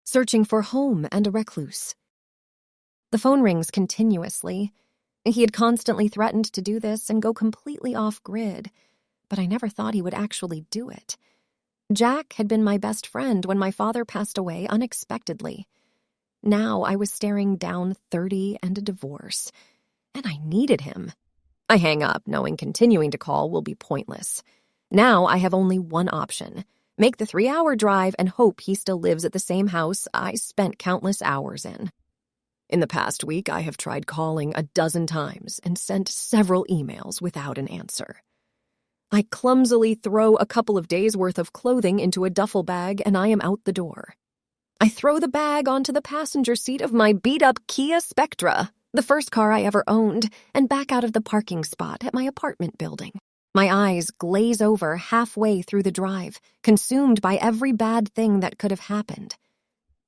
searching for home and a recluse. The phone rings continuously. He had constantly threatened to do this and go completely off-grid, but I never thought he would actually do it. Jack had been my best friend when my father passed away unexpectedly. Now I was staring down 30 and a divorce, and I needed him. I hang up, knowing continuing to call will be pointless. Now I have only one option: make the 3-hour drive and hope he still lives at the same house I spent countless hours in. In the past week, I have tried calling a dozen times and sent several emails without an answer. I clumsily throw a couple of days' worth of clothing into a duffel bag and I am out the door. I throw the bag onto the passenger seat of my beat-up Kia Spectra, the first car I ever owned, and back out of the parking spot at my apartment building. My eyes glaze over halfway through the drive, consumed by every bad thing that could have happened.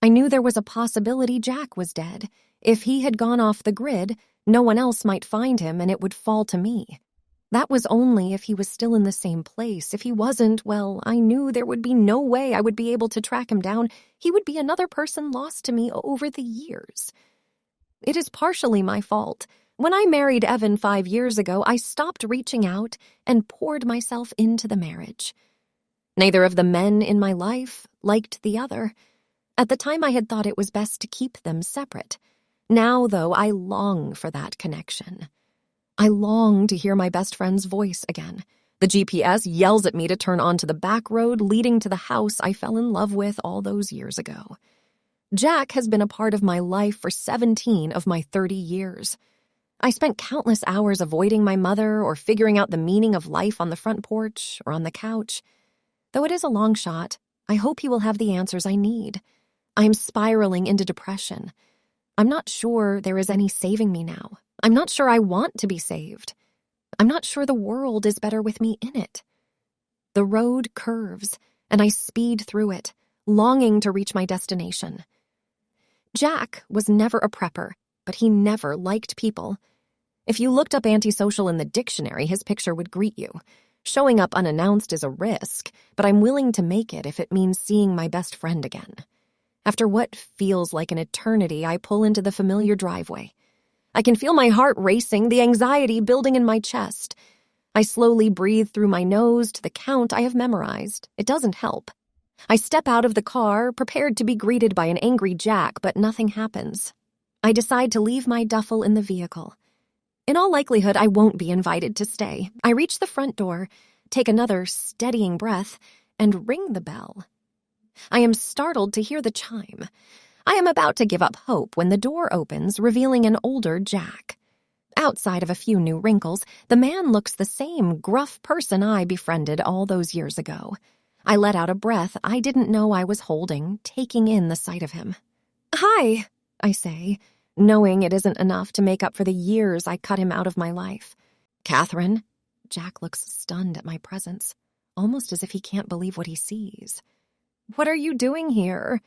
I knew there was a possibility Jack was dead. If he had gone off the grid, no one else might find him and it would fall to me. That was only if he was still in the same place. If he wasn't, well, I knew there would be no way I would be able to track him down. He would be another person lost to me over the years. It is partially my fault. When I married Evan 5 years ago, I stopped reaching out and poured myself into the marriage. Neither of the men in my life liked the other. At the time, I had thought it was best to keep them separate. Now, though, I long for that connection. I long to hear my best friend's voice again. The GPS yells at me to turn onto the back road leading to the house I fell in love with all those years ago. Jack has been a part of my life for 17 of my 30 years. I spent countless hours avoiding my mother or figuring out the meaning of life on the front porch or on the couch. Though it is a long shot, I hope he will have the answers I need. I am spiraling into depression. I'm not sure there is any saving me now. I'm not sure I want to be saved. I'm not sure the world is better with me in it. The road curves, and I speed through it, longing to reach my destination. Jack was never a prepper, but he never liked people. If you looked up antisocial in the dictionary, his picture would greet you. Showing up unannounced is a risk, but I'm willing to make it if it means seeing my best friend again. After what feels like an eternity, I pull into the familiar driveway. I can feel my heart racing, the anxiety building in my chest. I slowly breathe through my nose to the count I have memorized. It doesn't help. I step out of the car, prepared to be greeted by an angry Jack, but nothing happens. I decide to leave my duffel in the vehicle. In all likelihood, I won't be invited to stay. I reach the front door, take another steadying breath, and ring the bell. I am startled to hear the chime. I am about to give up hope when the door opens, revealing an older Jack. Outside of a few new wrinkles, the man looks the same gruff person I befriended all those years ago. I let out a breath I didn't know I was holding, taking in the sight of him. "Hi," I say, knowing it isn't enough to make up for the years I cut him out of my life. "Catherine?" Jack looks stunned at my presence, almost as if he can't believe what he sees. "What are you doing here?"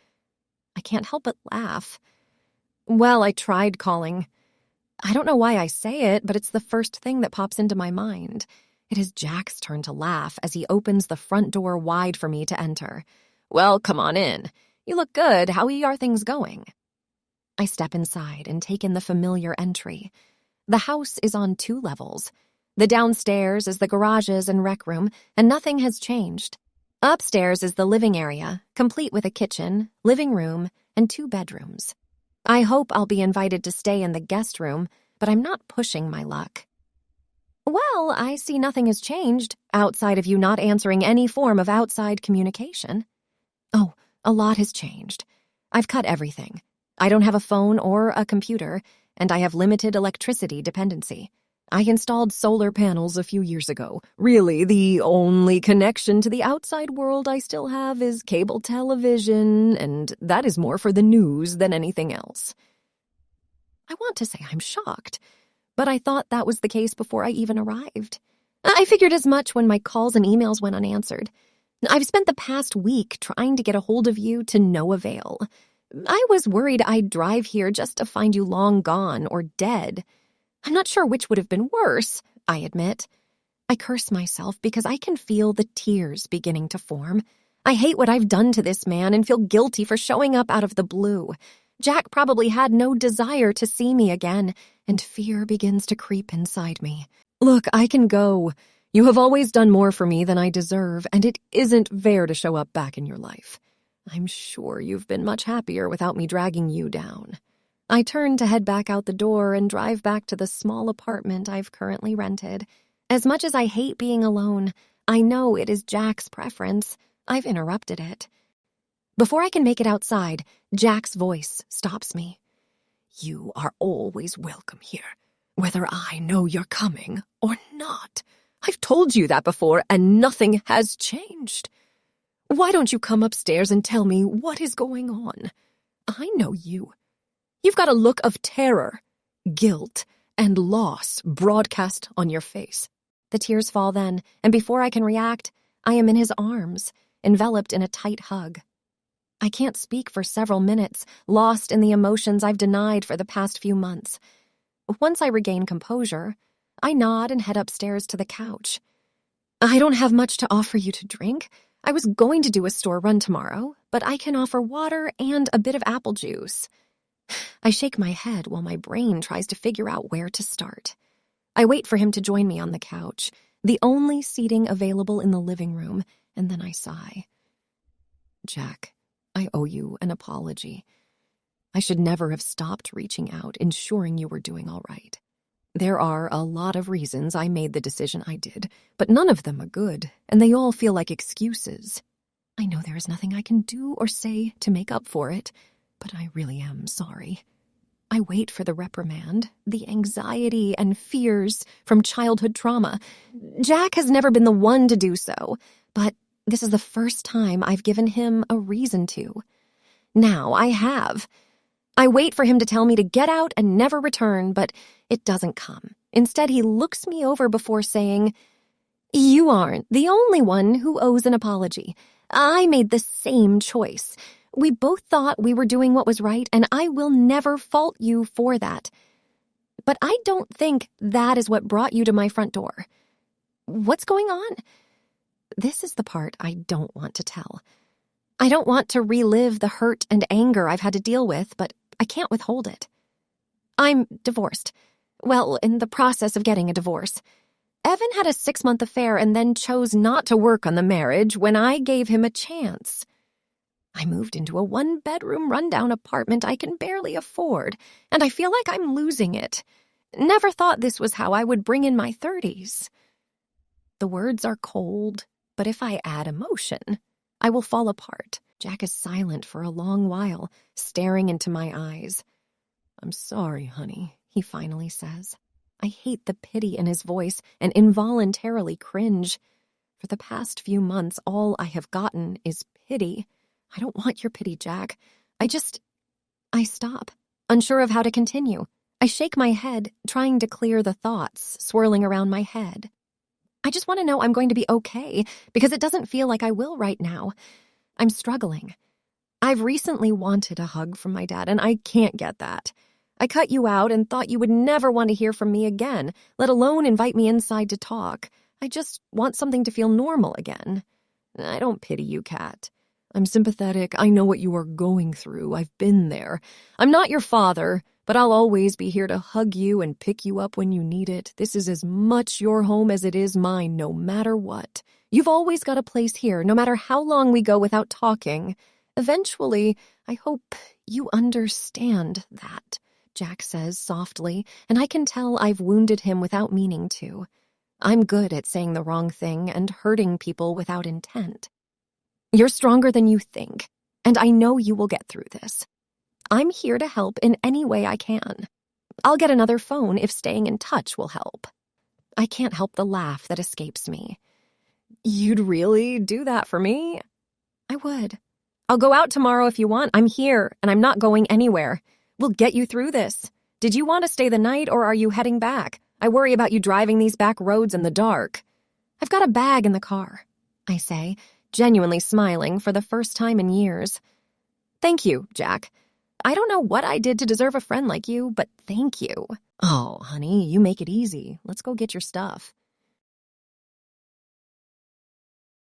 I can't help but laugh. "Well, I tried calling." I don't know why I say it, but it's the first thing that pops into my mind. It is Jack's turn to laugh as he opens the front door wide for me to enter. "Well, come on in. You look good. How are things going?" I step inside and take in the familiar entry. The house is on 2 levels. The downstairs is the garages and rec room, and nothing has changed. Upstairs is the living area, complete with a kitchen, living room, and 2 bedrooms. I hope I'll be invited to stay in the guest room, but I'm not pushing my luck. "Well, I see nothing has changed, outside of you not answering any form of outside communication." "Oh, a lot has changed. I've cut everything. I don't have a phone or a computer, and I have limited electricity dependency. I installed solar panels a few years ago. Really, the only connection to the outside world I still have is cable television, and that is more for the news than anything else." I want to say I'm shocked, but I thought that was the case before I even arrived. I figured as much when my calls and emails went unanswered. I've spent the past week trying to get a hold of you to no avail. I was worried I'd drive here just to find you long gone or dead. I'm not sure which would have been worse, I admit. I curse myself because I can feel the tears beginning to form. I hate what I've done to this man and feel guilty for showing up out of the blue. Jack probably had no desire to see me again, and fear begins to creep inside me. Look, I can go. You have always done more for me than I deserve, and it isn't fair to show up back in your life. I'm sure you've been much happier without me dragging you down. I turn to head back out the door and drive back to the small apartment I've currently rented. As much as I hate being alone, I know it is Jack's preference. I've interrupted it. Before I can make it outside, Jack's voice stops me. You are always welcome here, whether I know you're coming or not. I've told you that before, and nothing has changed. Why don't you come upstairs and tell me what is going on? I know you. You've got a look of terror, guilt, and loss broadcast on your face. The tears fall then, and before I can react, I am in his arms, enveloped in a tight hug. I can't speak for several minutes, lost in the emotions I've denied for the past few months. Once I regain composure, I nod and head upstairs to the couch. I don't have much to offer you to drink. I was going to do a store run tomorrow, but I can offer water and a bit of apple juice. I shake my head while my brain tries to figure out where to start. I wait for him to join me on the couch, the only seating available in the living room, and then I sigh. Jack, I owe you an apology. I should never have stopped reaching out, ensuring you were doing all right. There are a lot of reasons I made the decision I did, but none of them are good, and they all feel like excuses. I know there is nothing I can do or say to make up for it, but I really am sorry. I wait for the reprimand, the anxiety and fears from childhood trauma. Jack has never been the one to do so, but this is the first time I've given him a reason to. Now I have. I wait for him to tell me to get out and never return, but it doesn't come. Instead, he looks me over before saying, You aren't the only one who owes an apology. I made the same choice. We both thought we were doing what was right, and I will never fault you for that. But I don't think that is what brought you to my front door. What's going on? This is the part I don't want to tell. I don't want to relive the hurt and anger I've had to deal with, but I can't withhold it. I'm divorced. Well, in the process of getting a divorce. Evan had a 6-month affair and then chose not to work on the marriage when I gave him a chance. I moved into a 1-bedroom rundown apartment I can barely afford, and I feel like I'm losing it. Never thought this was how I would bring in my 30s. The words are cold, but if I add emotion, I will fall apart. Jack is silent for a long while, staring into my eyes. I'm sorry, honey, he finally says. I hate the pity in his voice and involuntarily cringe. For the past few months, all I have gotten is pity. I don't want your pity, Jack. I stop, unsure of how to continue. I shake my head, trying to clear the thoughts swirling around my head. I just want to know I'm going to be okay, because it doesn't feel like I will right now. I'm struggling. I've recently wanted a hug from my dad, and I can't get that. I cut you out and thought you would never want to hear from me again, let alone invite me inside to talk. I just want something to feel normal again. I don't pity you, Kat. I'm sympathetic. I know what you are going through. I've been there. I'm not your father, but I'll always be here to hug you and pick you up when you need it. This is as much your home as it is mine, no matter what. You've always got a place here, no matter how long we go without talking. Eventually, I hope you understand that, Jack says softly, and I can tell I've wounded him without meaning to. I'm good at saying the wrong thing and hurting people without intent. You're stronger than you think, and I know you will get through this. I'm here to help in any way I can. I'll get another phone if staying in touch will help. I can't help the laugh that escapes me. You'd really do that for me? I would. I'll go out tomorrow if you want. I'm here, and I'm not going anywhere. We'll get you through this. Did you want to stay the night, or are you heading back? I worry about you driving these back roads in the dark. I've got a bag in the car, I say, genuinely smiling for the first time in years. Thank you, Jack. I don't know what I did to deserve a friend like you, but thank you. Oh, honey, you make it easy. Let's go get your stuff.